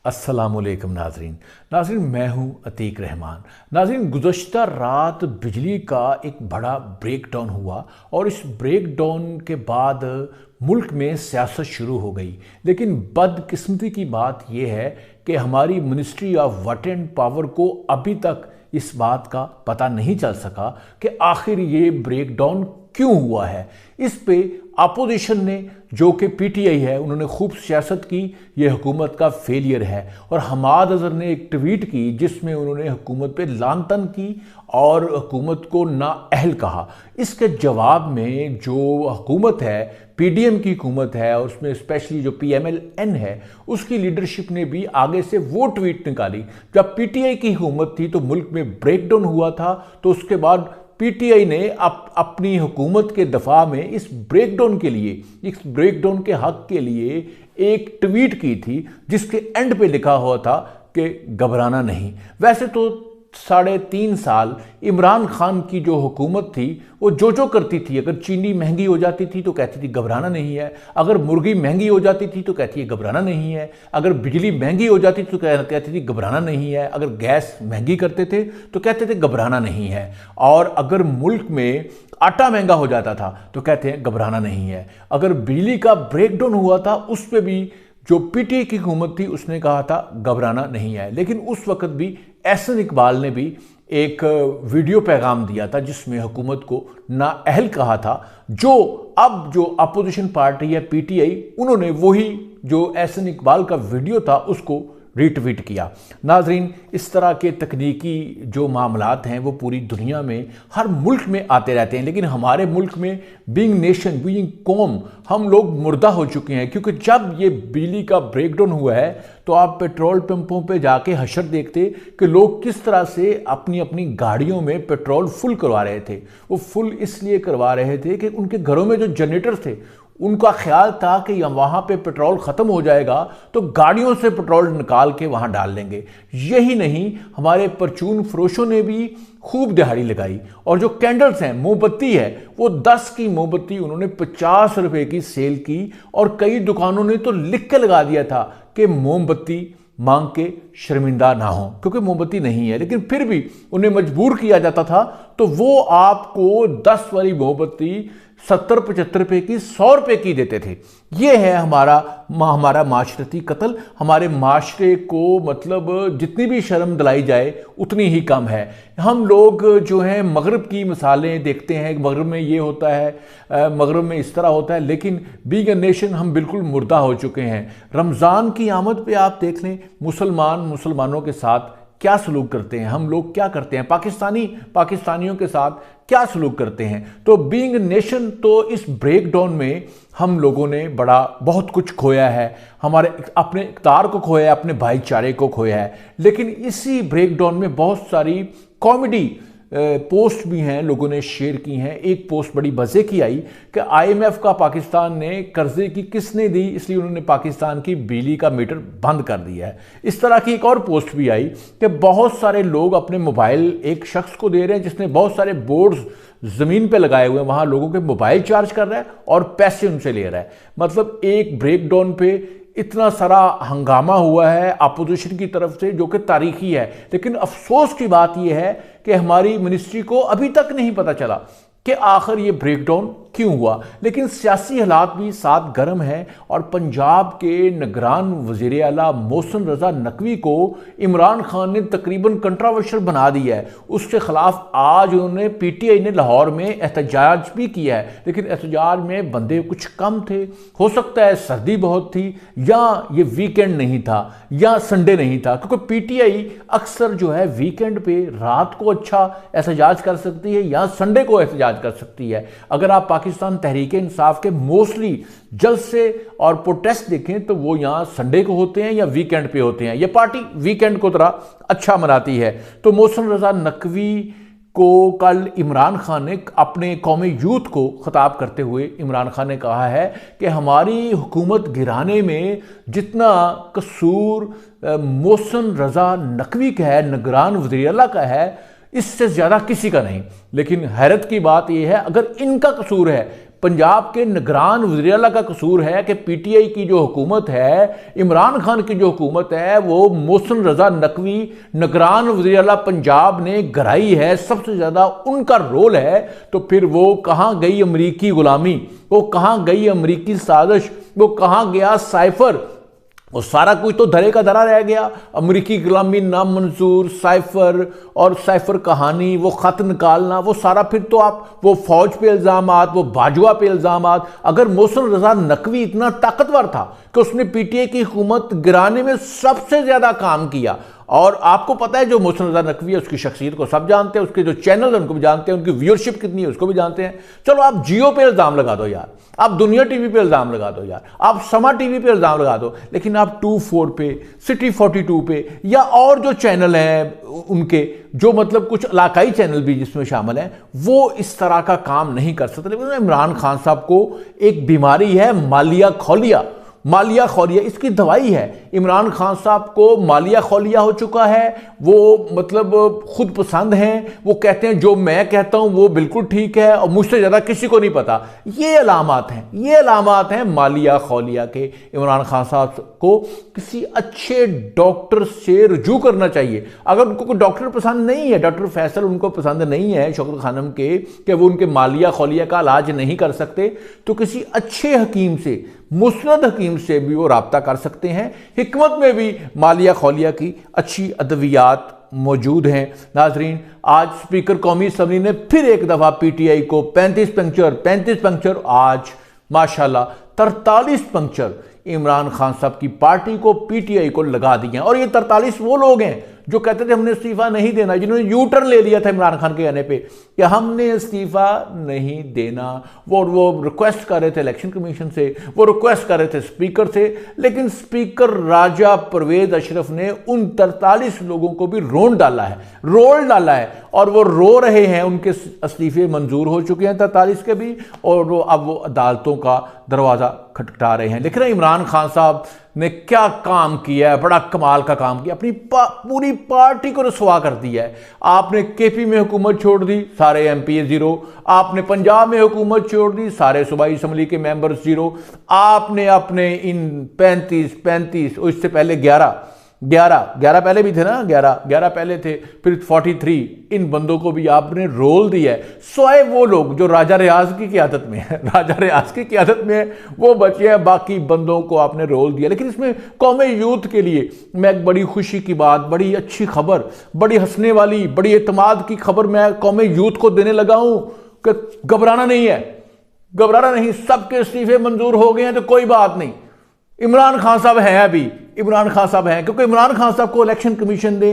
अस्सलामुअलैकुम नाज़रीन, मैं हूं अतीक रहमान। नाज़रीन, गुज़श्ता रात बिजली का एक बड़ा ब्रेक डाउन हुआ और इस ब्रेक डाउन के बाद मुल्क में सियासत शुरू हो गई। लेकिन बदकिस्मती की बात यह है कि हमारी ministry of water and power को अभी तक इस बात का पता नहीं चल सका कि आखिर ये ब्रेक डाउन क्यों हुआ है। इस पे अपोजिशन ने, जो कि पीटीआई है, उन्होंने खूब सियासत की, ये हुकूमत का फेलियर है। और हमाद अज़हर ने एक ट्वीट की जिसमें उन्होंने हुकूमत पे लानतन की और हुकूमत को नाअहल कहा। इसके जवाब में जो हुकूमत है, पीडीएम की हुकूमत है, और उसमें स्पेशली जो पीएमएलएन है, उसकी लीडरशिप ने भी आगे से वो ट्वीट निकाली। जब पीटीआई की हुकूमत थी तो मुल्क में ब्रेकडाउन हुआ था, तो उसके बाद पीटीआई ने अपनी हुकूमत के दफा में इस ब्रेकडाउन के हक के लिए एक ट्वीट की थी जिसके एंड पे लिखा हुआ था कि घबराना नहीं। वैसे तो 3.5 साल इमरान खान की जो हुकूमत थी वो जो करती थी, अगर चीनी महंगी हो जाती थी तो कहती थी घबराना नहीं है, अगर मुर्गी महंगी हो जाती थी तो कहती है घबराना नहीं है, अगर बिजली महंगी हो जाती थी तो कहती थी घबराना नहीं है, अगर गैस महंगी करते थे तो कहते थे घबराना नहीं है, और अगर मुल्क में आटा महंगा हो जाता था तो कहते हैं घबराना नहीं है। अगर बिजली का ब्रेकडाउन हुआ था उस पर भी जो पीटीआई की हुकूमत थी उसने कहा था घबराना नहीं है। लेकिन उस वक्त भी एहसन इकबाल ने भी एक वीडियो पैगाम दिया था जिसमें हुकूमत को नाअहल कहा था। जो अपोजिशन पार्टी है पीटीआई, उन्होंने वही जो एहसन इकबाल का वीडियो था उसको रीट्वीट किया। नाजरीन, इस तरह के तकनीकी जो मामलात हैं वो पूरी दुनिया में हर मुल्क में आते रहते हैं, लेकिन हमारे मुल्क में बीइंग नेशन, बीइंग कौम, हम लोग मुर्दा हो चुके हैं। क्योंकि जब ये बिजली का ब्रेकडाउन हुआ है तो आप पेट्रोल पंपों पे जाके हशर देखते कि लोग किस तरह से अपनी अपनी गाड़ियों में पेट्रोल फुल करवा रहे थे। वो फुल इसलिए करवा रहे थे कि उनके घरों में जो जनरेटर थे उनका ख्याल था कि वहाँ पे पेट्रोल ख़त्म हो जाएगा तो गाड़ियों से पेट्रोल निकाल के वहाँ डाल लेंगे। यही नहीं, हमारे परचून फरोशों ने भी खूब दिहाड़ी लगाई, और जो कैंडल्स हैं, मोमबत्ती है, वो 10 की मोमबत्ती उन्होंने 50 रुपए की सेल की, और कई दुकानों ने तो लिख के लगा दिया था कि मोमबत्ती मांग के शर्मिंदा ना हो, क्योंकि मोमबत्ती नहीं है। लेकिन फिर भी उन्हें मजबूर किया जाता था, तो वो आपको 10 वाली मोमबत्ती 70-75 रुपए की, 100 रुपए की देते थे। ये है हमारा माशरती कत्ल। हमारे माशरे को मतलब जितनी भी शर्म दिलाई जाए उतनी ही कम है। हम लोग जो हैं मगरब की मिसालें देखते हैं, मगरब में ये होता है, मगरब में इस तरह होता है, लेकिन बीइंग अ नेशन हम बिल्कुल मुर्दा हो चुके हैं। रमज़ान की आमद पे आप देख लें, मुसलमानों के साथ क्या सलूक करते हैं, हम लोग क्या करते हैं, पाकिस्तानियों के साथ क्या सलूक करते हैं। तो बीइंग नेशन, तो इस ब्रेकडाउन में हम लोगों ने बहुत कुछ खोया है, हमारे अपने इक़्तिदार को खोया है, अपने भाईचारे को खोया है। लेकिन इसी ब्रेकडाउन में बहुत सारी कॉमेडी पोस्ट भी हैं, लोगों ने शेयर की हैं। एक पोस्ट बड़ी मज़े की आई कि आईएमएफ का पाकिस्तान ने कर्जे की किसने दी, इसलिए उन्होंने पाकिस्तान की बिजली का मीटर बंद कर दिया है। इस तरह की एक और पोस्ट भी आई कि बहुत सारे लोग अपने मोबाइल एक शख्स को दे रहे हैं जिसने बहुत सारे बोर्ड्स ज़मीन पे लगाए हुए हैं, वहाँ लोगों के मोबाइल चार्ज कर रहा है और पैसे उनसे ले रहा है। मतलब एक ब्रेकडाउन पे इतना सारा हंगामा हुआ है अपोजिशन की तरफ से, जो कि तारीखी है। लेकिन अफसोस की बात यह है कि हमारी मिनिस्ट्री को अभी तक नहीं पता चला कि आखिर ये ब्रेकडाउन क्यों हुआ। लेकिन सियासी हालात भी साथ गर्म है, और पंजाब के निगरान वज़ीर आला मोहसिन रज़ा नकवी को इमरान खान ने तकरीबन कंट्रोवर्शियल बना दिया है। उसके खिलाफ आज उन्होंने पीटीआई ने लाहौर में एहतजाज भी किया है, लेकिन एहतजाज में बंदे कुछ कम थे। हो सकता है सर्दी बहुत थी, या ये वीकेंड नहीं था, या संडे नहीं था, क्योंकि पीटीआई अक्सर जो है वीकेंड पे रात को अच्छा एहतजाज कर सकती है या संडे को एहतजाज कर सकती है। अगर आप पाकिस्तान तहरीक इंसाफ के मोस्टली जलसे और प्रोटेस्ट देखें तो वो यहाँ संडे को होते हैं या वीकेंड पे होते हैं। ये पार्टी वीकेंड को तरह अच्छा मनाती है। तो मोहसिन रज़ा नकवी को कल इमरान खान ने अपने कौमी यूथ को खिताब करते हुए इमरान खान ने कहा है कि हमारी हुकूमत गिराने में जितना कसूर मोहसिन रज़ा नकवी का है, निगरान वज़ीर आला का है, इससे ज़्यादा किसी का नहीं। लेकिन हैरत की बात यह है, अगर इनका कसूर है पंजाब के निगरान वज़ीर आला का कसूर है कि पीटीआई की जो हुकूमत है, इमरान खान की जो हुकूमत है, वो मोहसिन रजा नकवी निगरान वज़ीर आला पंजाब ने गिराई है, सबसे ज़्यादा उनका रोल है। तो फिर वो कहाँ गई अमरीकी गुलामी, वो कहाँ गई अमरीकी साजिश, वो कहाँ गया साइफर? वो सारा कुछ तो धरे का धरा रह गया। अमरीकी गुलामी नामंजूर, साइफर और साइफर कहानी, वो ख़त निकालना, वो सारा फिर तो आप वो फौज पे इल्ज़ामात, वो बाजवा पे इल्ज़ामात। अगर मोहसिन रजा नकवी इतना ताकतवर था कि उसने पीटीआई की हुकूमत गिराने में सबसे ज़्यादा काम किया, और आपको पता है जो मोहसिन रजा नकवी है उसकी शख्सियत को सब जानते हैं, उसके जो चैनल है उनको भी जानते हैं, उनकी व्यूअरशिप कितनी है उसको भी जानते हैं। चलो आप जियो पे इल्ज़ाम लगा दो यार, आप दुनिया टीवी पे इल्ज़ाम लगा दो यार, आप समा टीवी पे इल्ज़ाम लगा दो, लेकिन आप 24 पे, सिटी 42 पे या और जो चैनल हैं उनके, जो मतलब कुछ इलाकाई चैनल भी जिसमें शामिल हैं, वो इस तरह का काम नहीं कर सकते। लेकिन इमरान खान साहब को एक बीमारी है, मालिया खौलिया। मालिया खौलिया इसकी दवाई है। इमरान खान साहब को मालिया खौलिया हो चुका है। वो मतलब खुद पसंद हैं, वो कहते हैं जो मैं कहता हूं वो बिल्कुल ठीक है और मुझसे ज़्यादा किसी को नहीं पता। ये अलामात हैं, ये अलामात हैं मालिया खौलिया के। इमरान खान साहब को किसी अच्छे डॉक्टर से रुजू करना चाहिए। अगर उनको कोई डॉक्टर पसंद नहीं है, डॉक्टर फैसल उनको पसंद नहीं है शौकत खानम के, कि वो उनके मालिया खौलिया का इलाज नहीं कर सकते, तो किसी अच्छे हकीम से, मुस्नद हकीम से भी वो राब्ता कर सकते हैं। हिकमत में भी मालिया खौलिया की अच्छी अद्वियात मौजूद हैं। नाजरीन, आज स्पीकर कौमी असम्बली ने फिर एक दफ़ा पीटीआई को 35 पंक्चर, आज माशाल्लाह 43 पंक्चर इमरान खान साहब की पार्टी को, पीटीआई को लगा दिए हैं। और ये 43 वो लोग हैं जो कहते थे हमने इस्तीफा नहीं देना, जिन्होंने यू टर्न ले लिया था इमरान खान के कहने पे कि हमने इस्तीफा नहीं देना। वो रिक्वेस्ट कर रहे थे इलेक्शन कमीशन से, वो रिक्वेस्ट कर रहे थे स्पीकर से, लेकिन स्पीकर राजा परवेज अशरफ ने उन 43 लोगों को भी रोल डाला है और वो रो रहे हैं। उनके इस्तीफे मंजूर हो चुके हैं 43 के भी, और वो अब वो अदालतों का दरवाज़ा खटखटा रहे हैं। लेकिन इमरान खान साहब ने क्या काम किया है, बड़ा कमाल का काम किया, अपनी पूरी पार्टी को रुसवा कर दिया है। आपने केपी में हुकूमत छोड़ दी, सारे एमपी जीरो। आपने पंजाब में हुकूमत छोड़ दी, सारे सूबाई असम्बली के मेंबर्स जीरो। आपने अपने इन 35 और इससे पहले 11 पहले भी थे ना, 11 पहले थे, फिर 43, इन बंदों को भी आपने रोल दिया है। सोए वो लोग जो राजा रियाज की क़ियादत में है, राजा रियाज की क़ियादत में वो बचे हैं, बाकी बंदों को आपने रोल दिया। लेकिन इसमें कौमी यूथ के लिए मैं एक बड़ी खुशी की बात, बड़ी अच्छी खबर, बड़ी हंसने वाली, बड़ी एतमाद की खबर मैं कौमी यूथ को देने लगा हूं कि घबराना नहीं, सबके इस्तीफे मंजूर हो गए हैं, तो कोई बात नहीं। इमरान खान साहब हैं, अभी इमरान खान साहब हैं, क्योंकि इमरान खान साहब को इलेक्शन कमीशन ने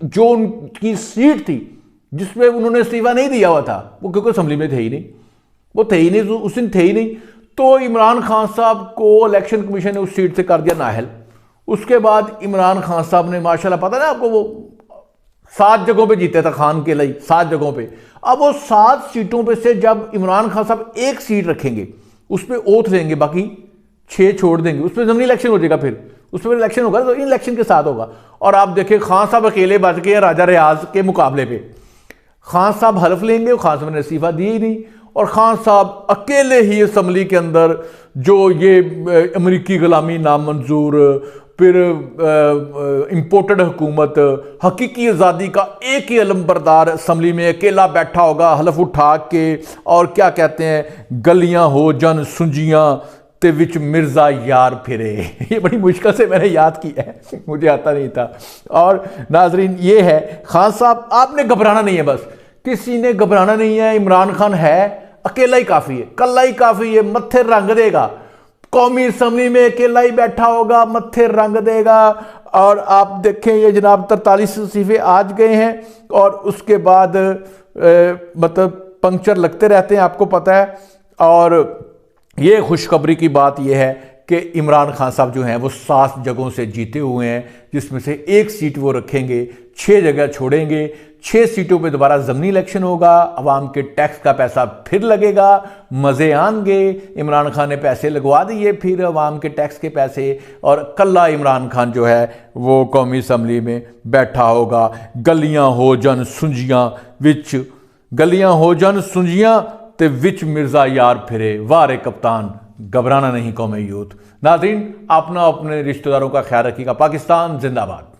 जो उनकी सीट थी जिसमें उन्होंने इस्तीफा नहीं दिया हुआ था, वो क्योंकि असम्बली में थे ही नहीं, उस दिन थे ही नहीं, तो इमरान खान साहब को इलेक्शन कमीशन ने उस सीट से कर दिया नाअहल। उसके बाद इमरान खान साहब ने माशाल्लाह, पता ना आपको, वो 7 जगहों पे जीते था खान के लिए, 7 जगहों पे। अब वो 7 सीटों पे से जब इमरान खान साहब एक सीट रखेंगे, उस पर ओथ लेंगे, बाकी 6 छोड़ देंगे, उस पर ज़मीनी इलेक्शन हो जाएगा, फिर उस पर इलेक्शन होगा, तो इन इलेक्शन के साथ होगा। और आप देखिए खान साहब अकेले बच गए राजा रियाज के मुकाबले पे। खान साहब हल्फ लेंगे, खान साहब ने इस्तीफा दिए ही नहीं, और खान साहब अकेले ही असम्बली के अंदर जो ये अमरीकी गुलामी नामंजूर, फिर इम्पोर्टेड हुकूमत, हकीकी आज़ादी का एक ही अलमबरदार असम्बली में अकेला बैठा होगा हलफ उठा के, और क्या कहते हैं, गलियां हो जन सुंजियां ते विच मिर्जा यार फिरे। ये बड़ी मुश्किल से मैंने याद किया है, मुझे आता नहीं था। और नाजरीन, ये है खान साहब, आपने घबराना नहीं है, बस किसी ने घबराना नहीं है। इमरान खान है, अकेला ही काफ़ी है, कल्ला ही काफ़ी है, मत्थे रंग देगा, कौमी असम्बली में अकेला ही बैठा होगा, मत्थे रंग देगा। और आप देखें ये जनाब 43 इस्तीफे आज गए हैं, और उसके बाद मतलब पंक्चर लगते रहते हैं, आपको पता है। और ये खुशखबरी की बात यह है कि इमरान खान साहब जो हैं वो 7 जगहों से जीते हुए हैं, जिसमें से 1 सीट वो रखेंगे, 6 जगह छोड़ेंगे। 6 सीटों पे दोबारा ज़मीनी इलेक्शन होगा, अवाम के टैक्स का पैसा फिर लगेगा, मज़े आएंगे। इमरान खान ने पैसे लगवा दिए, फिर अवाम के टैक्स के पैसे, और कल्ला इमरान खान जो है वो कौमी असम्बली में बैठा होगा। गलियां हो जन सुंजियां विच, गलियां हो जन सुंजियां ते विच मिर्जा यार फिरे, वारे कप्तान घबराना नहीं कौमे यूथ। नाज़रीन, अपना अपने रिश्तेदारों का ख्याल रखिएगा। पाकिस्तान जिंदाबाद।